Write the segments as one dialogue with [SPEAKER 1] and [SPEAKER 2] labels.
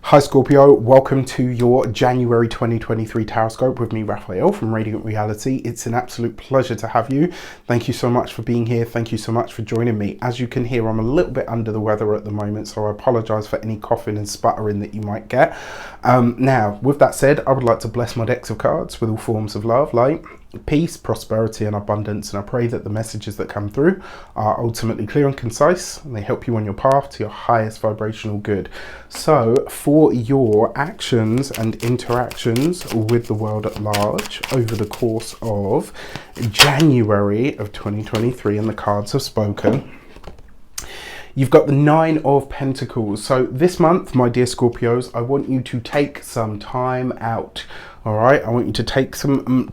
[SPEAKER 1] Hi Scorpio, welcome to your January 2023 Taroscope with me, Raphael from Radiant Reality. It's an absolute pleasure to have you. Thank you so much for being here. Thank you so much for joining me. As you can hear, I'm a little bit under the weather at the moment, so I apologize for any coughing and sputtering that you might get. Now, with that said, I would like to bless my decks of cards with all forms of love, light, peace, prosperity and abundance, and I pray that the messages that come through are ultimately clear and concise and they help you on your path to your highest vibrational good. So for your actions and interactions with the world at large over the course of January of 2023, and the cards have spoken, you've got the Nine of Pentacles. So this month, my dear Scorpios, I want you to take some time out. All right, I want you to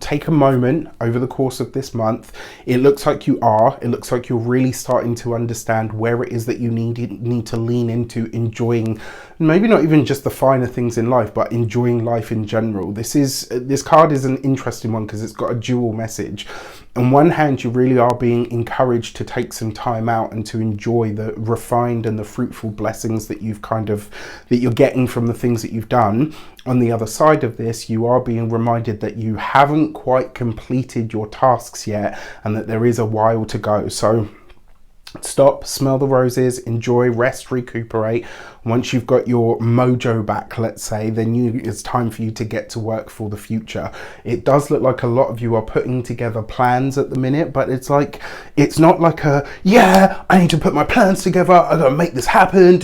[SPEAKER 1] take a moment over the course of this month. It looks like you are. It looks like you're really starting to understand where it is that you need to lean into enjoying, maybe not even just the finer things in life, but enjoying life in general. This card is an interesting one because it's got a dual message. On one hand, you really are being encouraged to take some time out and to enjoy the refined and the fruitful blessings that you're getting from the things that you've done. On the other side of this, you are being reminded that you haven't quite completed your tasks yet and that there is a while to go. So stop, smell the roses, enjoy, rest, recuperate. Once you've got your mojo back, let's say, then it's time for you to get to work for the future. It does look like a lot of you are putting together plans at the minute, but it's not like I need to put my plans together, I gotta make this happen,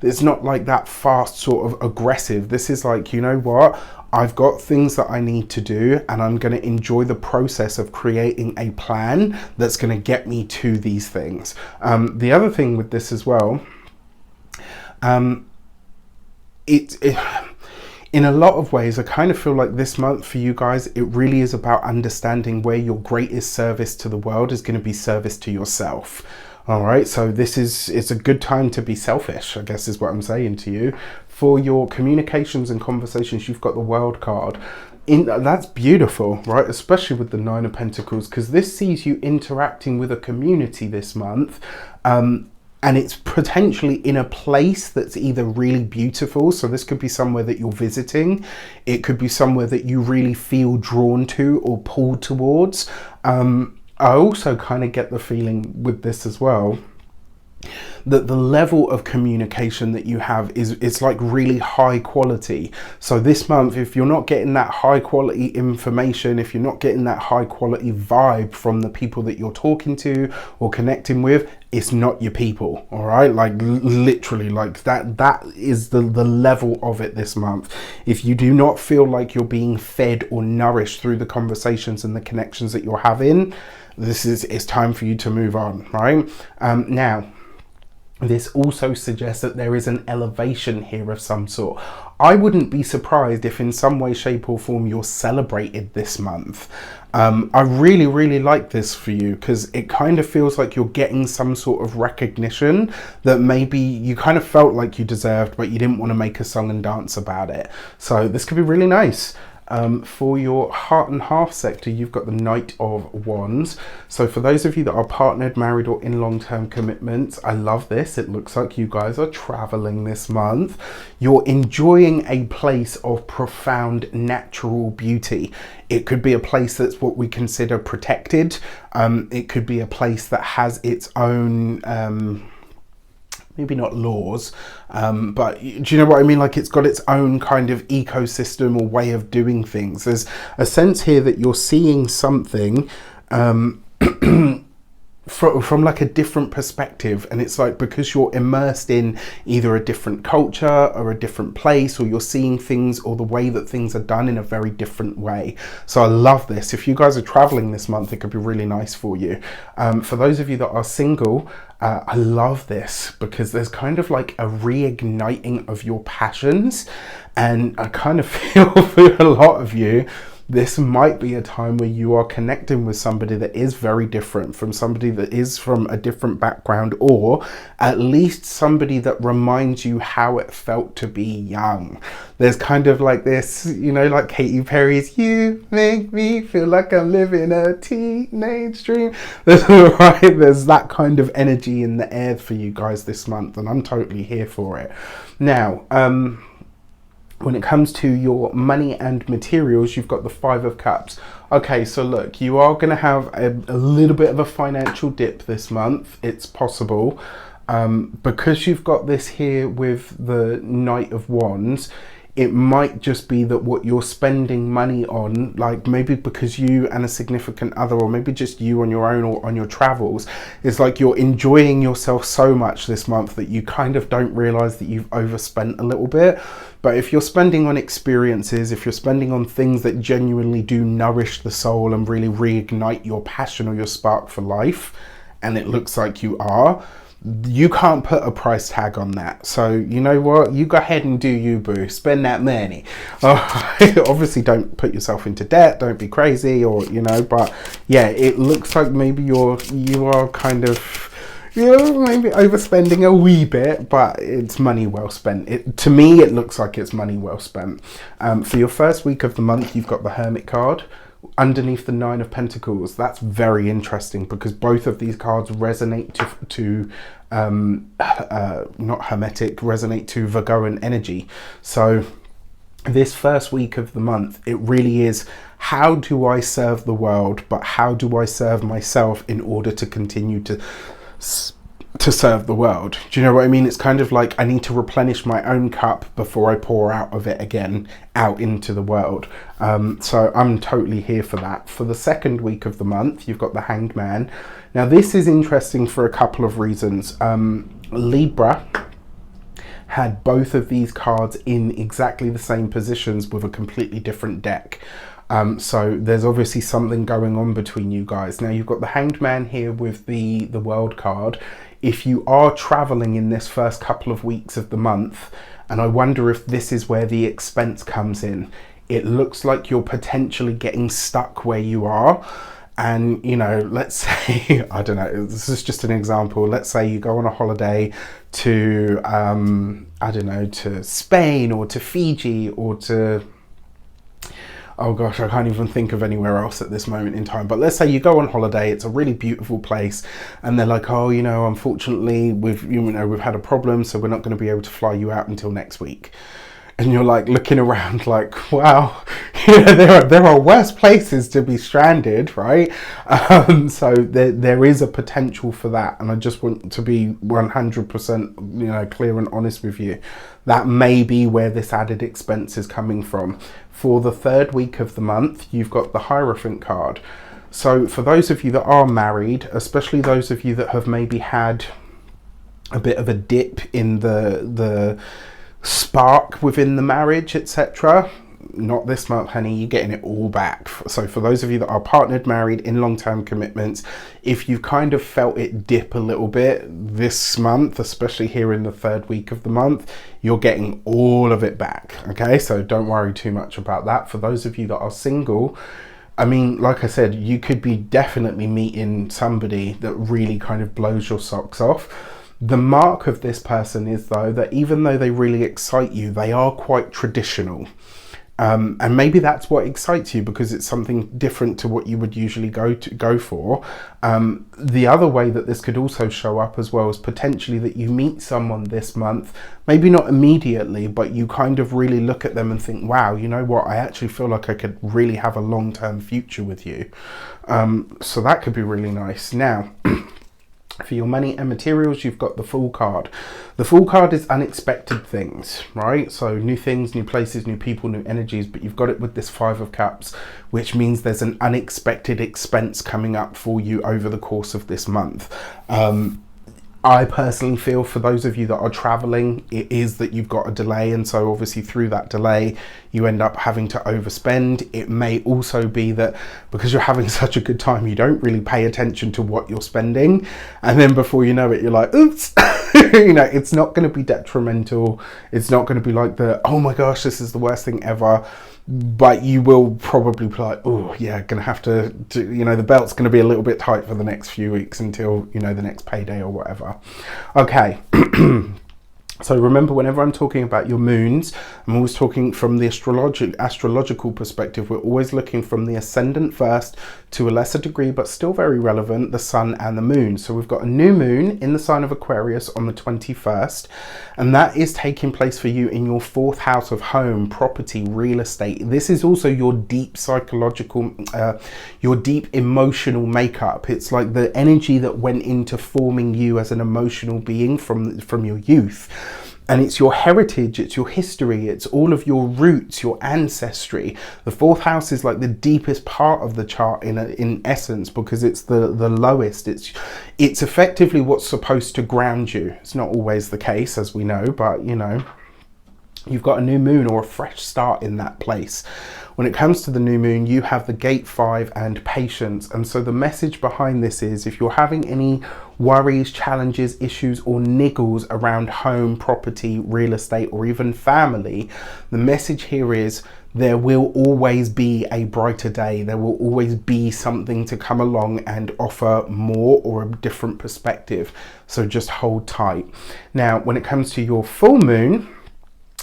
[SPEAKER 1] It's not like that fast sort of aggressive. This is like, you know what? I've got things that I need to do and I'm going to enjoy the process of creating a plan that's going to get me to these things. The other thing with this as well, in a lot of ways, I kind of feel like this month for you guys, it really is about understanding where your greatest service to the world is going to be service to yourself. All right, so it's a good time to be selfish, I guess is what I'm saying to you. For your communications and conversations, you've got the World card. That's beautiful, right? Especially with the Nine of Pentacles, because this sees you interacting with a community this month. And it's potentially in a place that's either really beautiful. So this could be somewhere that you're visiting. It could be somewhere that you really feel drawn to or pulled towards. I also kind of get the feeling with this as well that the level of communication that you have is like really high quality. So this month, if you're not getting that high quality information, if you're not getting that high quality vibe from the people that you're talking to or connecting with, it's not your people. All right, like literally, like that is the level of it this month. If you do not feel like you're being fed or nourished through the conversations and the connections that you're having, it's time for you to move on, right? Now, this also suggests that there is an elevation here of some sort. I wouldn't be surprised if in some way, shape or form you're celebrated this month. I really, really like this for you because it kind of feels like you're getting some sort of recognition that maybe you kind of felt like you deserved, but you didn't want to make a song and dance about it. So this could be really nice. For your heart and half sector, you've got the Knight of Wands. So for those of you that are partnered, married or in long-term commitments, I love this. It looks like you guys are traveling this month. You're enjoying a place of profound natural beauty. It could be a place that's what we consider protected. It could be a place that has its own maybe not laws, but do you know what I mean? Like it's got its own kind of ecosystem or way of doing things. There's a sense here that you're seeing something from like a different perspective, and it's like because you're immersed in either a different culture or a different place, or you're seeing things or the way that things are done in a very different way. So I love this. If you guys are traveling this month, it could be really nice for you. For those of you that are single, I love this because there's kind of like a reigniting of your passions, and I kind of feel for a lot of you this might be a time where you are connecting with somebody that is very different from somebody that is from a different background, or at least somebody that reminds you how it felt to be young. There's kind of like this, you know, like Katy Perry's "You Make Me Feel Like I'm Living a Teenage Dream." There's that kind of energy in the air for you guys this month, and I'm totally here for it. Now, When it comes to your money and materials, you've got the Five of Cups. Okay, so look, you are going to have a little bit of a financial dip this month. It's possible. Because you've got this here with the Knight of Wands, it might just be that what you're spending money on, like maybe because you and a significant other, or maybe just you on your own or on your travels, is like you're enjoying yourself so much this month that you kind of don't realize that you've overspent a little bit. But if you're spending on experiences, if you're spending on things that genuinely do nourish the soul and really reignite your passion or your spark for life, and it looks like you are, you can't put a price tag on that. So you know what, you go ahead and do you, boo. Spend that money. Obviously don't put yourself into debt, don't be crazy, or you know, but yeah, it looks like maybe you are kind of, you know, maybe overspending a wee bit, but it's money well spent. To me it looks like it's money well spent. For your first week of the month, you've got the Hermit card underneath the Nine of Pentacles. That's very interesting because both of these cards resonate to not hermetic, resonate to Virgoan energy. So this first week of the month, it really is, how do I serve the world, but how do I serve myself in order to continue to serve the world? Do you know what I mean? It's kind of like I need to replenish my own cup before I pour out of it again out into the world. So I'm totally here for that. For the second week of the month, you've got the Hanged Man. Now this is interesting for a couple of reasons. Libra had both of these cards in exactly the same positions with a completely different deck. So there's obviously something going on between you guys. Now you've got the Hanged Man here with the World card. If you are traveling in this first couple of weeks of the month, and I wonder if this is where the expense comes in, it looks like you're potentially getting stuck where you are. And, you know, let's say, I don't know, this is just an example. Let's say you go on a holiday to, I don't know, to Spain or to Fiji or to, oh gosh, I can't even think of anywhere else at this moment in time. But let's say you go on holiday, it's a really beautiful place, and they're like, oh, you know, unfortunately, we've had a problem, so we're not going to be able to fly you out until next week. And you're like looking around like, wow, you know, there are worse places to be stranded, right? So there is a potential for that. And I just want to be 100%, you know, clear and honest with you. That may be where this added expense is coming from. For the third week of the month, you've got the Hierophant card. So for those of you that are married, especially those of you that have maybe had a bit of a dip in the spark within the marriage, etc., not this month, honey, you're getting it all back. So for those of you that are partnered, married, in long-term commitments, if you kind of felt it dip a little bit this month, especially here in the third week of the month, you're getting all of it back. Okay, so don't worry too much about that. For those of you that are single, I mean, like I said, you could be definitely meeting somebody that really kind of blows your socks off. The mark of this person is, though, that even though they really excite you, they are quite traditional. And maybe that's what excites you because it's something different to what you would usually go for. The other way that this could also show up as well is potentially that you meet someone this month, maybe not immediately, but you kind of really look at them and think, wow, you know what, I actually feel like I could really have a long-term future with you. So that could be really nice. Now, for your money and materials, you've got the Fool card. The Fool card is unexpected things, right? So new things, new places, new people, new energies, but you've got it with this Five of Cups, which means there's an unexpected expense coming up for you over the course of this month. I personally feel for those of you that are traveling, it is that you've got a delay, and so obviously through that delay you end up having to overspend. It may also be that because you're having such a good time, you don't really pay attention to what you're spending, and then before you know it, you're like, oops. You know, it's not going to be detrimental. It's not going to be like the, oh my gosh, this is the worst thing ever. But you will probably be like, oh yeah, gonna have to, you know, the belt's gonna be a little bit tight for the next few weeks until, you know, the next payday or whatever. Okay. So remember, whenever I'm talking about your moons, I'm always talking from the astrological perspective. We're always looking from the ascendant first, to a lesser degree, but still very relevant, the sun and the moon. So we've got a new moon in the sign of Aquarius on the 21st, and that is taking place for you in your 4th house of home, property, real estate. This is also your deep psychological, your deep emotional makeup. It's like the energy that went into forming you as an emotional being from your youth. And it's your heritage, it's your history, it's all of your roots, your ancestry. The 4th house is like the deepest part of the chart in essence, because it's the lowest. It's effectively what's supposed to ground you. It's not always the case, as we know, but you know, you've got a new moon or a fresh start in that place. When it comes to the new moon, you have the gate 5 and patience. And so the message behind this is, if you're having any worries, challenges, issues, or niggles around home, property, real estate, or even family, the message here is there will always be a brighter day. There will always be something to come along and offer more or a different perspective. So just hold tight. Now, when it comes to your full moon,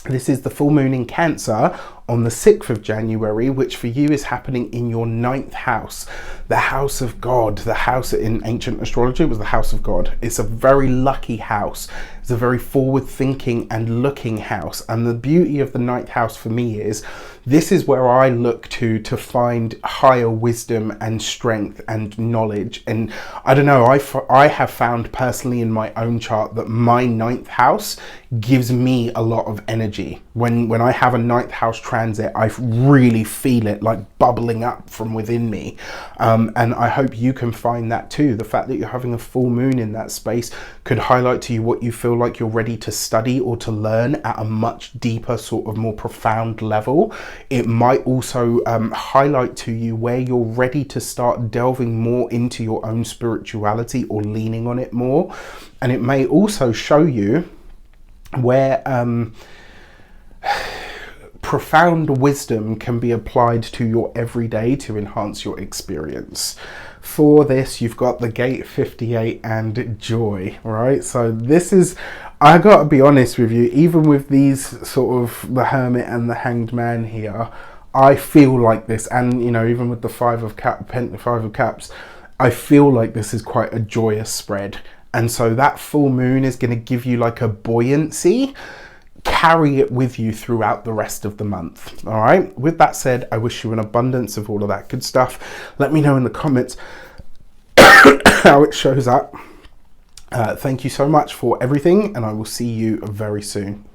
[SPEAKER 1] this is the full moon in Cancer on the 6th of January, which for you is happening in your 9th house, the house of God. The house in ancient astrology was the house of God. It's a very lucky house. It's a very forward thinking and looking house. And the beauty of the 9th house for me is, this is where I look to find higher wisdom and strength and knowledge. And I don't know, I have found personally in my own chart that my 9th house gives me a lot of energy. When I have a 9th house transit, I really feel it like bubbling up from within me. And I hope you can find that too. The fact that you're having a full moon in that space could highlight to you what you feel like you're ready to study or to learn at a much deeper, sort of more profound level. It might also highlight to you where you're ready to start delving more into your own spirituality or leaning on it more. And it may also show you where profound wisdom can be applied to your everyday to enhance your experience. For this, you've got the gate 58 and joy, right? So this is, I gotta be honest with you, even with these sort of the Hermit and the Hanged Man here, I feel like this, and you know, even with the Five of Cups, I feel like this is quite a joyous spread. And so that full moon is going to give you like a buoyancy. Carry it with you throughout the rest of the month. All right. With that said, I wish you an abundance of all of that good stuff. Let me know in the comments how it shows up. Thank you so much for everything, and I will see you very soon.